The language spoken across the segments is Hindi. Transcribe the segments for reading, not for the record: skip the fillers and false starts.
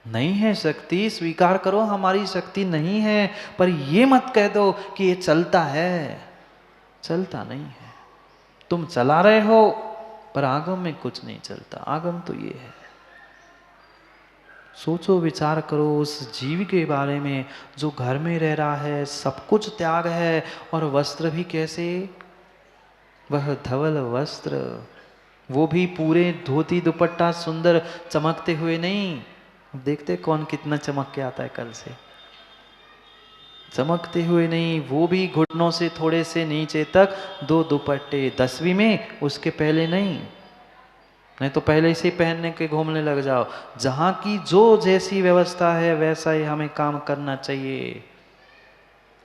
नहीं है शक्ति, स्वीकार करो हमारी शक्ति नहीं है, पर ये मत कह दो कि ये चलता है। चलता नहीं है। तुम चला रहे हो, पर आगम में कुछ नहीं चलता। आगम तो ये है। सोचो, विचार करो उस जीव के बारे में जो घर में रह रहा है, सब कुछ त्याग है, और वस्त्र भी कैसे, वह धवल वस्त्र, वो भी पूरे धोती दुपट्टा सुंदर चमकते हुए नहीं। देखते कौन कितना चमक के आता है कल से। चमकते हुए नहीं, वो भी घुटनों से थोड़े से नीचे तक 2 दुपट्टे। 10वीं में, उसके पहले नहीं। नहीं तो पहले से पहनने के घूमने लग जाओ। जहां की जो जैसी व्यवस्था है वैसा ही हमें काम करना चाहिए।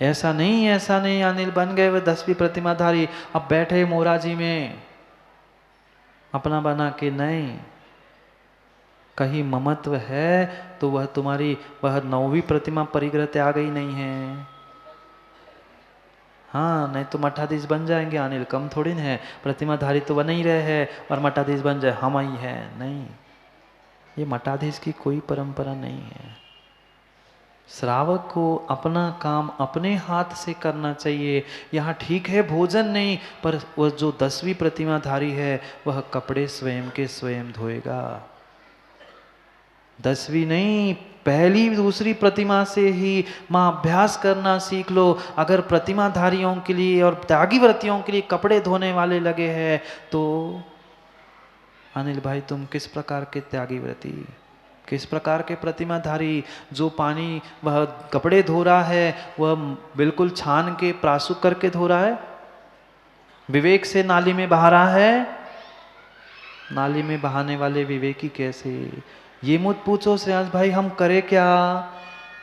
ऐसा नहीं अनिल बन गए वे 10वीं प्रतिमाधारी, अब बैठे मोराजी में अपना बना के। नहीं, कहीं ममत्व है तो वह तुम्हारी वह 9वीं प्रतिमा परिग्रह त्याग ही नहीं है। हाँ, नहीं तो मठाधीश बन जाएंगे। अनिल कम थोड़ी ना है, प्रतिमाधारी तो बन ही रहे हैं, और मठाधीश बन जाए हम ही है। नहीं, ये मठाधीश की कोई परंपरा नहीं है। श्रावक को अपना काम अपने हाथ से करना चाहिए। यहाँ ठीक है भोजन नहीं, पर वह जो 10वीं प्रतिमाधारी है वह कपड़े स्वयं के स्वयं धोएगा। 10वीं नहीं, पहली दूसरी प्रतिमा से ही माँ अभ्यास करना सीख लो। अगर प्रतिमाधारियों के लिए और त्यागी व्रतियों के लिए कपड़े धोने वाले लगे हैं, तो अनिल भाई तुम किस प्रकार के त्यागी व्रती, किस प्रकार के प्रतिमाधारी? जो पानी वह कपड़े धो रहा है वह बिल्कुल छान के प्रासुक करके धो रहा है, विवेक से नाली में बहा रहा है। नाली में बहाने वाले विवेकी कैसे? ये मत पूछो श्रेयांश भाई हम करें क्या,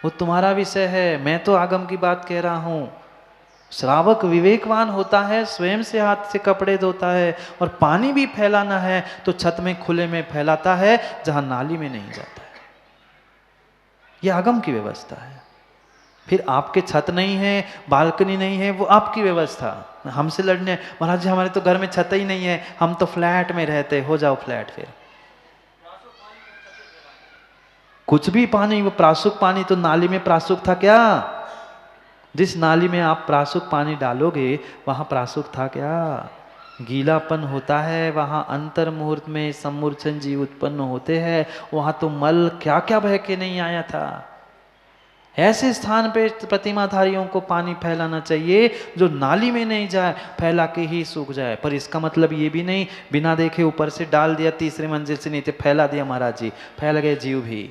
वो तुम्हारा विषय है। मैं तो आगम की बात कह रहा हूं। श्रावक विवेकवान होता है, स्वयं से हाथ से कपड़े धोता है, और पानी भी फैलाना है तो छत में खुले में फैलाता है, जहां नाली में नहीं जाता है। यह आगम की व्यवस्था है। फिर आपके छत नहीं है, बालकनी नहीं है, वो आपकी व्यवस्था। हमसे लड़ने महाराज जी हमारे तो घर में छत ही नहीं है, हम तो फ्लैट में रहते। हो जाओ फ्लैट। फिर कुछ भी पानी, वो प्रासुक पानी तो नाली में प्रासुक था क्या? जिस नाली में आप प्रासुक पानी डालोगे वहां प्रासुक था क्या? गीलापन होता है वहां, अंतर मुहूर्त में सम्मूर्छन जीव उत्पन्न होते हैं। वहां तो मल क्या क्या बह के नहीं आया था। ऐसे स्थान पे प्रतिमाधारियों को पानी फैलाना चाहिए जो नाली में नहीं जाए, फैला के ही सूख जाए। पर इसका मतलब ये भी नहीं बिना देखे ऊपर से डाल दिया, तीसरे मंजिल से नीचे फैला दिया। महाराज जी फैल गए जीव भी।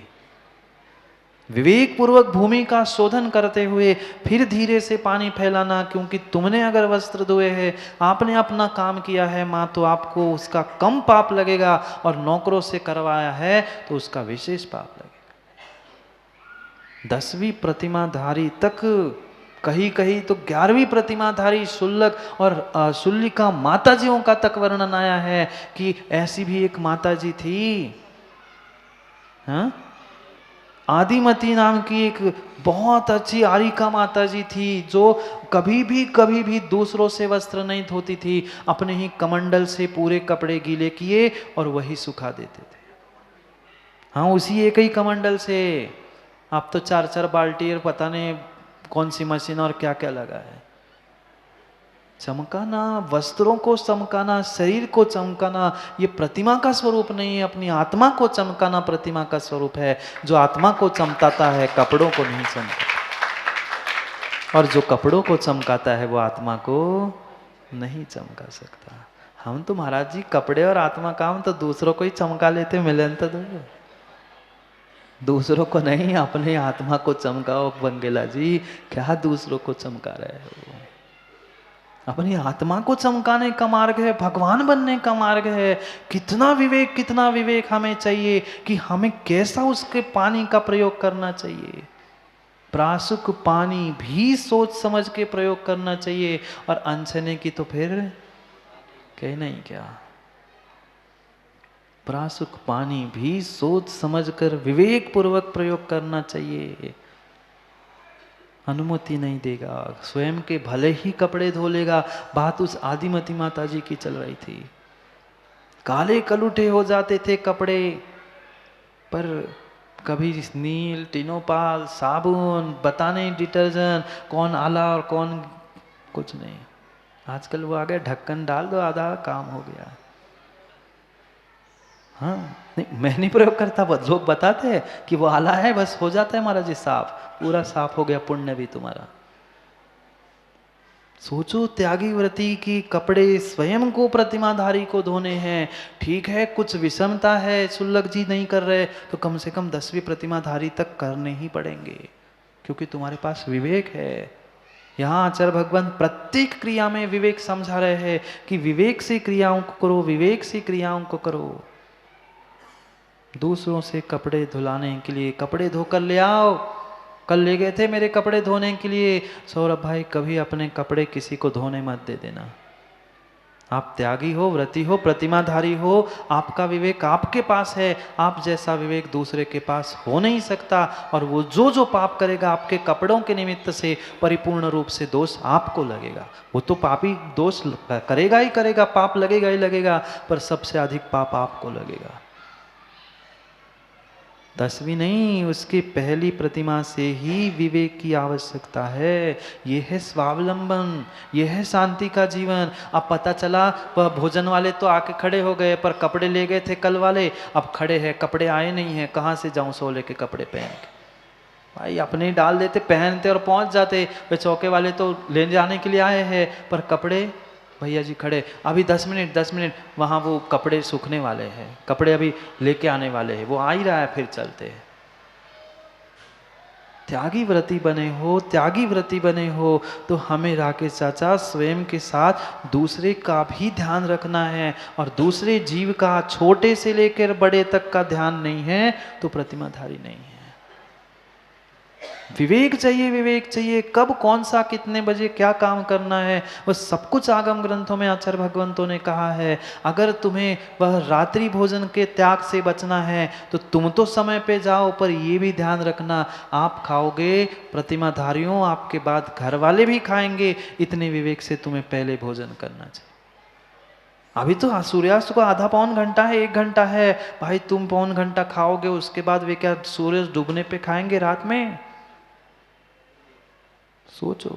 विवेक पूर्वक भूमि का शोधन करते हुए फिर धीरे से पानी फैलाना। क्योंकि तुमने अगर वस्त्र धोए हैं, आपने अपना काम किया है माँ, तो आपको उसका कम पाप लगेगा, और नौकरों से करवाया है तो उसका विशेष पाप लगेगा। 10वीं प्रतिमाधारी तक, कहीं कहीं तो 11वीं प्रतिमाधारी शुल्लक और शुल्लिका माताजियों का तक वर्णन आया है कि ऐसी भी एक माताजी थी। हाँ, आदिमती नाम की एक बहुत अच्छी आरिका माता जी थी, जो कभी भी दूसरों से वस्त्र नहीं धोती थी। अपने ही कमंडल से पूरे कपड़े गीले किए और वही सुखा देते थे। हाँ, उसी एक ही कमंडल से। अब तो 4-4 बाल्टी और पता नहीं कौन सी मशीन और क्या क्या लगा है। चमकाना, वस्त्रों को चमकाना, शरीर को चमकाना, ये प्रतिमा का स्वरूप नहीं है। अपनी आत्मा को चमकाना प्रतिमा का स्वरूप है। जो आत्मा को चमकाता है कपड़ों को नहीं चमकाता, और जो कपड़ों को चमकाता है वो आत्मा को नहीं चमका सकता। हम तो महाराज जी कपड़े और आत्मा का हम तो दूसरों को ही चमका लेते। मिलन तो दो, दूसरों को नहीं, अपने आत्मा को चमकाओ। बंगेला जी क्या दूसरों को चमका रहे हो? अपनी आत्मा को चमकाने का मार्ग है, भगवान बनने का मार्ग है। कितना विवेक हमें चाहिए कि हमें कैसा उसके पानी का प्रयोग करना चाहिए। प्रासुक पानी भी सोच समझ के प्रयोग करना चाहिए, और अनछने की तो फिर कह नहीं क्या। प्रासुक पानी भी सोच समझकर विवेक पूर्वक प्रयोग करना चाहिए। अनुमति नहीं देगा, स्वयं के भले ही कपड़े धो लेगा। बात उस आदिमती माता जी की चल रही थी। काले कलुटे हो जाते थे कपड़े, पर कभी नील, टिनोपाल, साबुन, बताने डिटर्जेंट, कौन आला और कौन कुछ नहीं। आजकल वो आ गए, ढक्कन डाल दो, आधा काम हो गया। हाँ, नहीं मैं नहीं प्रयोग करता, बस लोग बताते हैं कि वो आला है, बस हो जाता है महाराज जी साफ, पूरा साफ हो गया, पुण्य भी तुम्हारा। सोचो त्यागी व्रती की कपड़े स्वयं को प्रतिमाधारी को धोने हैं। ठीक है कुछ विषमता है, सुल्लभ जी नहीं कर रहे तो कम से कम 10वीं प्रतिमाधारी तक करने ही पड़ेंगे, क्योंकि तुम्हारे पास विवेक है। यहाँ आचार्य भगवान प्रत्येक क्रिया में विवेक समझा रहे हैं कि विवेक से क्रियाओं को करो, विवेक से क्रियाओं को करो। दूसरों से कपड़े धुलाने के लिए कपड़े धोकर ले आओ। कल ले गए थे मेरे कपड़े धोने के लिए, सौरभ भाई कभी अपने कपड़े किसी को धोने मत दे देना। आप त्यागी हो, व्रती हो, प्रतिमाधारी हो, आपका विवेक आपके पास है, आप जैसा विवेक दूसरे के पास हो नहीं सकता। और वो जो जो पाप करेगा आपके कपड़ों के निमित्त से परिपूर्ण रूप से दोष आपको लगेगा। वो तो पापी दोष करेगा ही करेगा, पाप लगेगा ही लगेगा, पर सबसे अधिक पाप आपको लगेगा। 10वीं नहीं, उसकी पहली प्रतिमा से ही विवेक की आवश्यकता है। ये है स्वावलंबन, ये है शांति का जीवन। अब पता चला वह भोजन वाले तो आके खड़े हो गए, पर कपड़े ले गए थे कल वाले, अब खड़े हैं, कपड़े आए नहीं हैं, कहाँ से जाऊं सोले के कपड़े पहन के। भाई अपने ही डाल देते, पहनते और पहुंच जाते। वे चौके वाले तो ले जाने के लिए आए हैं, पर कपड़े भैया जी खड़े, अभी 10 मिनट वहाँ वो कपड़े सूखने वाले हैं, कपड़े अभी लेके आने वाले हैं, वो आ ही रहा है, फिर चलते हैं। त्यागी व्रती बने हो, त्यागी व्रती बने हो तो हमें राकेश चाचा स्वयं के साथ दूसरे का भी ध्यान रखना है। और दूसरे जीव का छोटे से लेकर बड़े तक का ध्यान नहीं है तो प्रतिमाधारी नहीं है। विवेक चाहिए, विवेक चाहिए, कब कौन सा कितने बजे क्या काम करना है वह सब कुछ आगम ग्रंथों में आचार्य भगवंतों ने कहा है। अगर तुम्हें वह रात्रि भोजन के त्याग से बचना है तो तुम तो समय पे जाओ, पर ये भी ध्यान रखना आप खाओगे, प्रतिमाधारियों आपके बाद घर वाले भी खाएंगे, इतने विवेक से तुम्हें पहले भोजन करना चाहिए। अभी तो सूर्यास्त को आधा पौन घंटा है, 1 घंटा है, भाई तुम पौन घंटा खाओगे, उसके बाद वे क्या सूरज डूबने पे खाएंगे रात में? सोचो,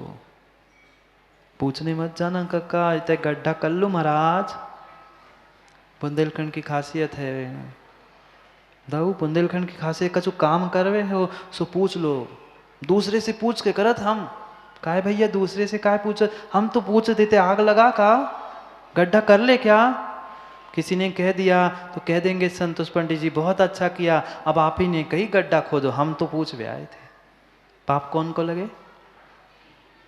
पूछने मत जाना कक्का इतने गड्ढा कर लो महाराज। बुंदेलखंड की खासियत है दाऊ, बुंदेलखंड की खासियत कछु काम करवे हो सो पूछ लो, दूसरे से पूछ के करत हम काहे भैया, दूसरे से काहे पूछ, हम तो पूछ देते आग लगा का गड्ढा कर ले क्या। किसी ने कह दिया तो कह देंगे संतोष पंडित जी बहुत अच्छा किया, अब आप ही ने कही गड्ढा खोदो, हम तो पूछ भी आए थे। पाप कौन को लगे?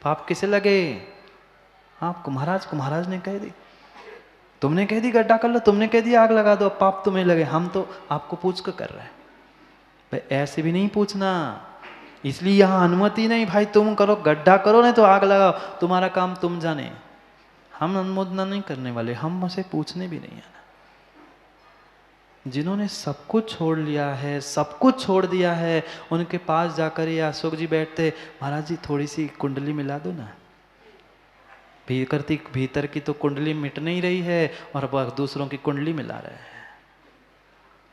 पाप किसे लगे? आपको महाराज को, महाराज ने कह दी, तुमने कह दी गड्ढा कर लो, तुमने कह दी आग लगा दो, पाप तुम्हें लगे, हम तो आपको पूछ कर रहे हैं। भाई ऐसे भी नहीं पूछना, इसलिए यहां अनुमति नहीं, भाई तुम करो गड्ढा करो नहीं तो आग लगाओ, तुम्हारा काम तुम जाने, हम अनुमोदना नहीं करने वाले, हम उसे पूछने भी नहीं आना। जिन्होंने सब कुछ छोड़ लिया है, सब कुछ छोड़ दिया है, उनके पास जाकर ये अशोक जी बैठते, महाराज जी थोड़ी सी कुंडली मिला दो ना, भीतर की तो कुंडली मिट नहीं रही है और अब दूसरों की कुंडली मिला रहे हैं।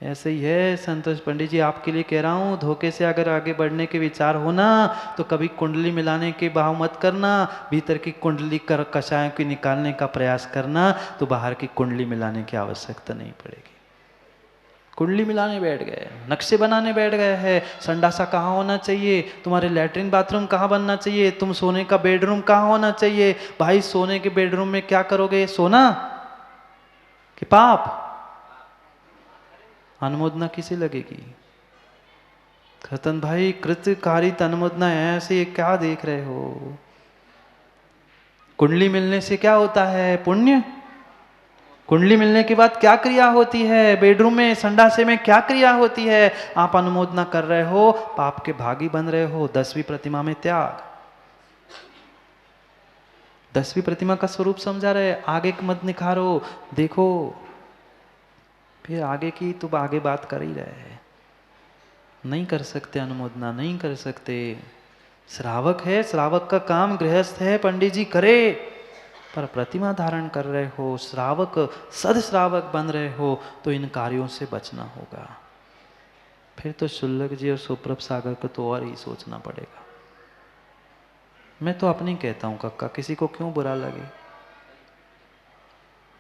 ऐसे ही है संतोष पंडित जी, आपके लिए कह रहा हूँ, धोखे से अगर आगे बढ़ने के विचार हो ना तो कभी कुंडली मिलाने के भाव मत करना, भीतर की कुंडली कर कषायों की निकालने का प्रयास करना, तो बाहर की कुंडली मिलाने की आवश्यकता नहीं पड़ेगी। कुंडली मिलाने बैठ गए, नक्शे बनाने बैठ गए हैं, संडासा कहाँ होना चाहिए, तुम्हारे लैट्रिन बाथरूम कहाँ बनना चाहिए, तुम सोने का बेडरूम कहाँ होना चाहिए। भाई सोने के बेडरूम में क्या करोगे, सोना कि पाप? अनुमोदना किसे लगेगी? खतन भाई कृतकारी अनुमोदना ऐसे क्या देख रहे हो? कुंडली मिलने से क्या होता है? पुण्य। कुंडली मिलने के बाद क्या क्रिया होती है? बेडरूम में संडासे में क्या क्रिया होती है? आप अनुमोदना कर रहे हो, पाप के भागी बन रहे हो। 10वीं प्रतिमा में त्याग, 10वीं प्रतिमा का स्वरूप समझा रहे, आगे मत निखारो, देखो फिर आगे की तो आगे बात कर ही रहे हैं। नहीं कर सकते अनुमोदना, नहीं कर सकते, श्रावक है, श्रावक का काम, गृहस्थ है, पंडित जी करे, पर प्रतिमा धारण कर रहे हो, श्रावक सद श्रावक बन रहे हो तो इन कार्यों से बचना होगा। फिर तो शुल्लक जी और सुप्रभ सागर को तो और ही सोचना पड़ेगा। मैं तो अपनी कहता हूँ कक्का, किसी को क्यों बुरा लगे।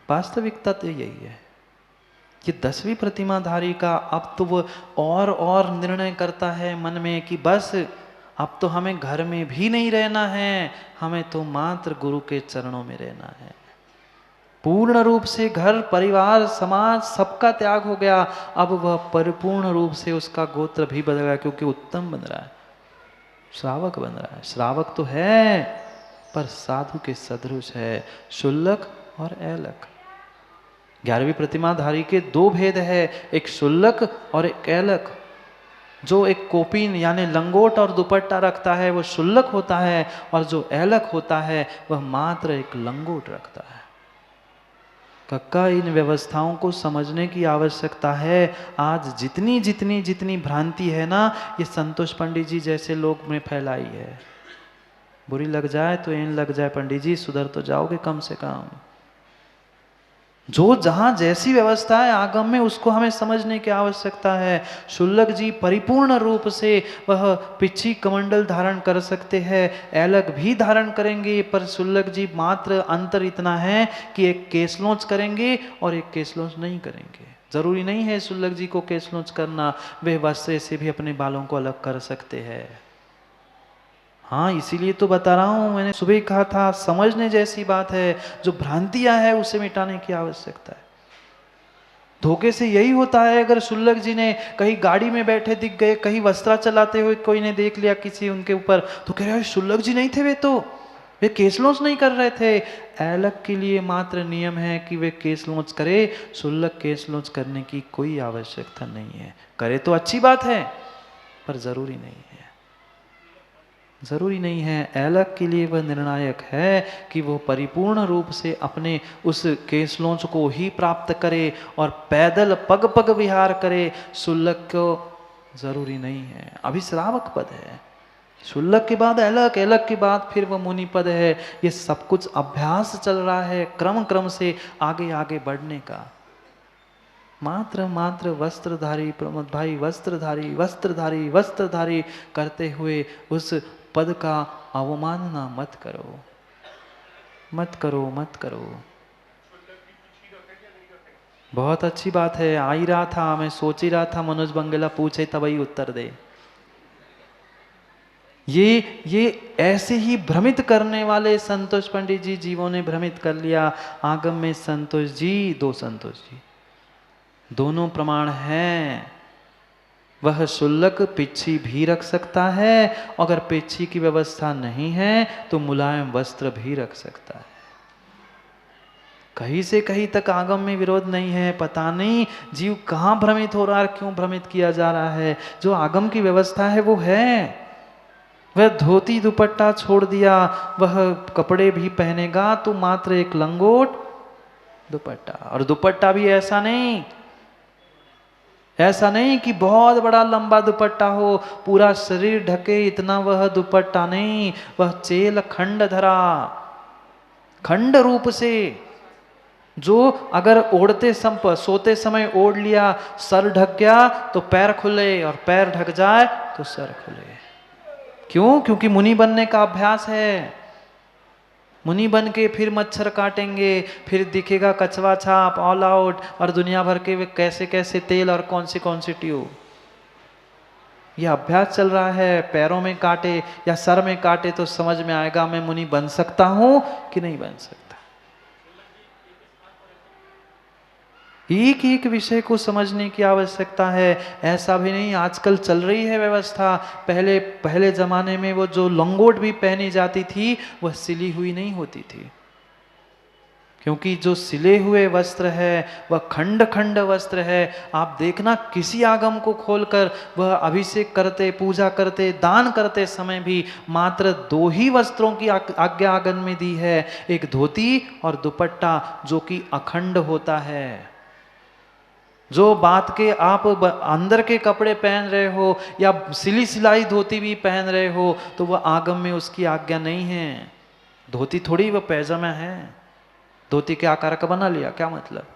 वास्तविकता तो यही है। ये 10वीं प्रतिमाधारी का अब तो वो और निर्णय करता है मन में कि बस अब तो हमें घर में भी नहीं रहना है, हमें तो मात्र गुरु के चरणों में रहना है। पूर्ण रूप से घर परिवार समाज सबका त्याग हो गया। अब वह परिपूर्ण रूप से उसका गोत्र भी बदल गया, क्योंकि उत्तम बन रहा है, श्रावक बन रहा है। श्रावक तो है पर साधु के सदृश है, शुल्लक और ऐलक। 11वीं प्रतिमाधारी के दो भेद है, एक शुल्लक और एक ऐलक। जो एक कोपीन यानी लंगोट और दुपट्टा रखता है वो शुल्लक होता है, और जो ऐलक होता है वह मात्र एक लंगोट रखता है। कक्का, इन व्यवस्थाओं को समझने की आवश्यकता है। आज जितनी जितनी जितनी भ्रांति है ना, ये संतोष पंडित जी जैसे लोग में फैलाई है। बुरी लग जाए तो इन लग जाए, पंडित जी सुधर तो जाओगे कम से कम। जो जहां जैसी व्यवस्था है आगम में, उसको हमें समझने की आवश्यकता है। शुल्लक जी परिपूर्ण रूप से वह पिछी कमंडल धारण कर सकते हैं, ऐलक भी धारण करेंगे, पर शुल्लक जी मात्र अंतर इतना है कि एक केसलोच करेंगे और एक केसलोच नहीं करेंगे। जरूरी नहीं है शुल्लक जी को केसलोच करना, वे वस्त्र से भी अपने बालों को अलग कर सकते हैं। हाँ, इसीलिए तो बता रहा हूं, मैंने सुबह ही कहा था, समझने जैसी बात है। जो भ्रांतियां है उसे मिटाने की आवश्यकता है। धोखे से यही होता है, अगर शुल्लक जी ने कहीं गाड़ी में बैठे दिख गए, कहीं वस्त्रा चलाते हुए कोई ने देख लिया किसी उनके ऊपर, तो कह रहे हैं शुल्लक जी नहीं थे, वे केसलोच नहीं कर रहे थे। ऐलक के लिए मात्र नियम है कि वे केसलोच करे, शुल्लक केसलोच करने की कोई आवश्यकता नहीं है। करे तो अच्छी बात है, पर जरूरी नहीं है। जरूरी नहीं है। ऐलक के लिए वह निर्णायक है कि वो परिपूर्ण रूप से अपने उस केसलोच को ही प्राप्त करे और पैदल पग पग विहार करे। शुल्लक को जरूरी नहीं है, अभी श्रावक पद है। शुल्लक के बाद ऐलक, ऐलक के बाद फिर वह मुनि पद है। ये सब कुछ अभ्यास चल रहा है, क्रम क्रम से आगे आगे बढ़ने का। मात्र मात्र वस्त्रधारी प्रमोद भाई, वस्त्रधारी वस्त्रधारी वस्त्रधारी करते हुए उस पद का अवमानना मत करो, मत करो, मत करो। बहुत अच्छी बात है, आ ही रहा था, मैं सोच ही रहा था मनोज बंगला पूछे तब ही उत्तर दे। ये ऐसे ही भ्रमित करने वाले संतोष पंडित जी जीवों ने भ्रमित कर लिया। आगम में संतोष जी, दो संतोष जी, दोनों प्रमाण हैं। वह शुल्लक पिच्छी भी रख सकता है, अगर पिच्छी की व्यवस्था नहीं है तो मुलायम वस्त्र भी रख सकता है। कहीं से कहीं तक आगम में विरोध नहीं है। पता नहीं जीव कहाँ भ्रमित हो रहा है, क्यों भ्रमित किया जा रहा है। जो आगम की व्यवस्था है वो है। वह धोती दुपट्टा छोड़ दिया, वह कपड़े भी पहनेगा तो मात्र एक लंगोट दुपट्टा, और दुपट्टा भी ऐसा नहीं, ऐसा नहीं कि बहुत बड़ा लंबा दुपट्टा हो, पूरा शरीर ढके, इतना वह दुपट्टा नहीं। वह चेल खंड धरा, खंड रूप से, जो अगर ओढ़ते सोते समय ओढ़ लिया, सर ढक गया तो पैर खुले, और पैर ढक जाए तो सर खुले। क्यों? क्योंकि मुनि बनने का अभ्यास है। मुनि बन के फिर मच्छर काटेंगे, फिर दिखेगा कछवा छाप, ऑल आउट, और दुनिया भर के वे कैसे कैसे तेल और कौन सी ट्यूब। यह अभ्यास चल रहा है। पैरों में काटे या सर में काटे तो समझ में आएगा मैं मुनि बन सकता हूं कि नहीं बन सकता। एक एक विषय को समझने की आवश्यकता है। ऐसा भी नहीं, आजकल चल रही है व्यवस्था। पहले जमाने में वो जो लंगोट भी पहनी जाती थी वह सिली हुई नहीं होती थी, क्योंकि जो सिले हुए वस्त्र है वह खंड खंड वस्त्र है। आप देखना किसी आगम को खोलकर, वह अभिषेक करते, पूजा करते, दान करते समय भी मात्र दो ही वस्त्रों की आज्ञा आगम में दी है, एक धोती और दुपट्टा, जो कि अखंड होता है। जो बात के आप अंदर के कपड़े पहन रहे हो या सिली सिलाई धोती भी पहन रहे हो तो वह आगम में उसकी आज्ञा नहीं है। धोती थोड़ी वह पैजामा है, धोती के आकार का बना लिया, क्या मतलब।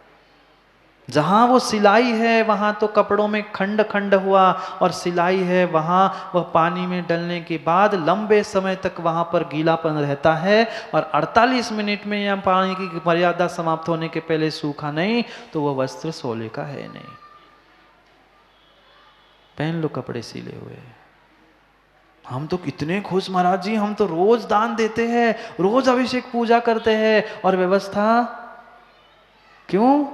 जहाँ वो सिलाई है वहाँ तो कपड़ों में खंड खंड हुआ, और सिलाई है वहाँ वह पानी में डलने के बाद लंबे समय तक वहाँ पर गीलापन रहता है, और 48 मिनट में या पानी की मर्यादा समाप्त होने के पहले सूखा नहीं तो वह वस्त्र सोले का है नहीं। पहन लो कपड़े सिले हुए। हम तो कितने खुश महाराज जी, हम तो रोज दान देते हैं, रोज अभिषेक पूजा करते हैं, और व्यवस्था क्यों?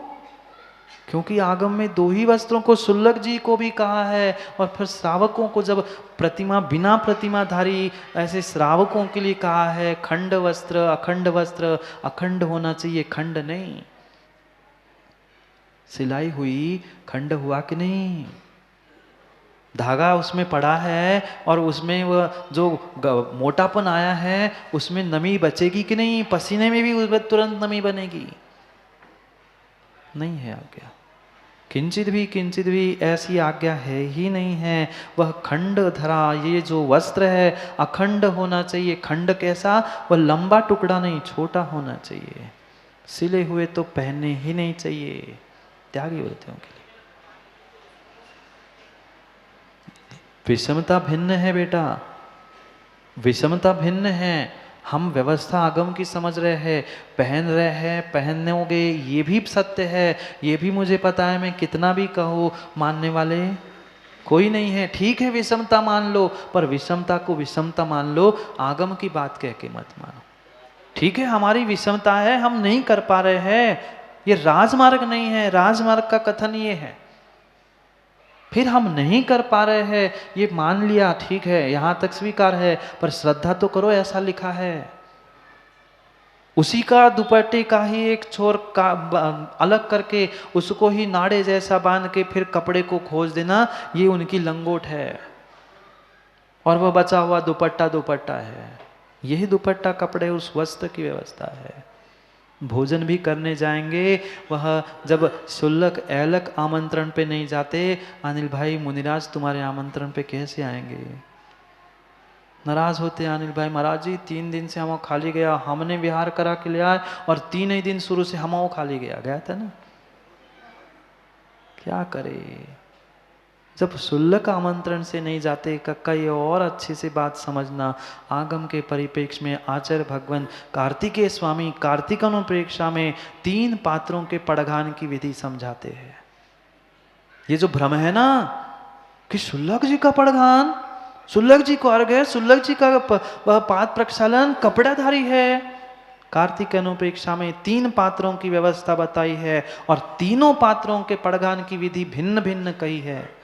क्योंकि आगम में 2 ही वस्त्रों को शुल्लक जी को भी कहा है, और फिर श्रावकों को जब प्रतिमा बिना प्रतिमाधारी ऐसे श्रावकों के लिए कहा है खंड वस्त्र, अखंड होना चाहिए, खंड नहीं। सिलाई हुई खंड हुआ कि नहीं? धागा उसमें पड़ा है और उसमें वह जो मोटापन आया है उसमें नमी बचेगी कि नहीं? पसीने में भी उसमें तुरंत नमी बनेगी? नहीं है आज्ञा। किंचित भी ऐसी आज्ञा है ही नहीं है। वह खंड धरा, ये जो वस्त्र है अखंड होना चाहिए। खंड कैसा? वह लंबा टुकड़ा नहीं, छोटा होना चाहिए। सिले हुए तो पहनने ही नहीं चाहिए त्यागी व्रतियों के लिए। विषमता भिन्न है बेटा, विषमता भिन्न है। हम व्यवस्था आगम की समझ रहे हैं, पहन रहे हैं, पहनोगे, ये भी सत्य है, ये भी मुझे पता है। मैं कितना भी कहूँ मानने वाले कोई नहीं है। ठीक है विषमता मान लो, पर विषमता को विषमता मान लो, आगम की बात कह के मत मानो। ठीक है हमारी विषमता है, हम नहीं कर पा रहे हैं, ये राजमार्ग नहीं है। राजमार्ग का कथन ये है, फिर हम नहीं कर पा रहे हैं ये मान लिया, ठीक है यहां तक स्वीकार है, पर श्रद्धा तो करो ऐसा लिखा है। उसी का दुपट्टे का ही एक छोर का अलग करके उसको ही नाड़े जैसा बांध के फिर कपड़े को खोज देना, ये उनकी लंगोट है। और वह बचा हुआ दुपट्टा है। यही दुपट्टा कपड़े उस वस्त्र की व्यवस्था है। भोजन भी करने जाएंगे, वह जब शुल्लक ऐलक आमंत्रण पे नहीं जाते, अनिल भाई मुनिराज तुम्हारे आमंत्रण पे कैसे आएंगे? नाराज होते अनिल भाई, महाराज जी 3 दिन से हम खाली गया, हमने विहार करा के ले आए, और 3 ही दिन शुरू से हम खाली गया था ना, क्या करे? जब शुल्लक आमंत्रण से नहीं जाते, कई और अच्छे से बात समझना। आगम के परिप्रेक्ष्य में आचार्य भगवान कार्तिकेय स्वामी कार्तिक अनुप्रेक्षा में 3 पात्रों के पड़घान की विधि समझाते हैं। ये जो भ्रम है ना कि शुल्लक जी का पड़घान, शुल्लक जी को अर्घ है, शुल्लक जी का वह पाद प्रक्षालन कपड़ाधारी है। कार्तिक अनुप्रेक्षा में 3 पात्रों की व्यवस्था बताई है, और तीनों पात्रों के पड़घान की विधि भिन्न भिन्न कही है।